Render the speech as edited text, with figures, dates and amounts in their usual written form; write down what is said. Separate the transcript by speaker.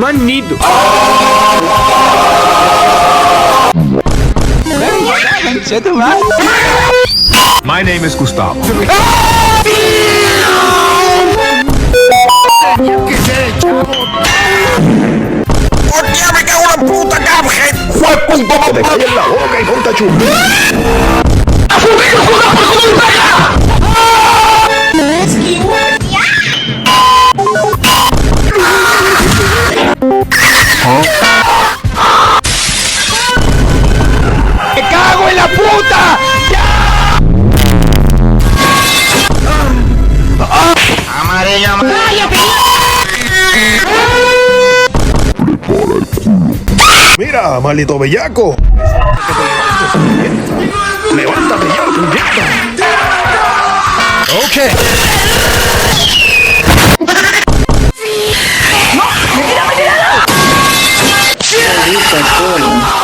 Speaker 1: Manido.
Speaker 2: My name is Gustavo.
Speaker 3: ¡Hostia, me cago en la puta, Cuphead!
Speaker 4: ¡Fue puto! ¡Te calles la boca, hijo de chulo!
Speaker 3: ¡A subir, joder, por como un pega! ¡Me cago en la puta! ¡Amarilla!
Speaker 4: Mira, maldito bellaco. Levántate ya, puñeta.
Speaker 2: Ok.
Speaker 5: Maldita cola.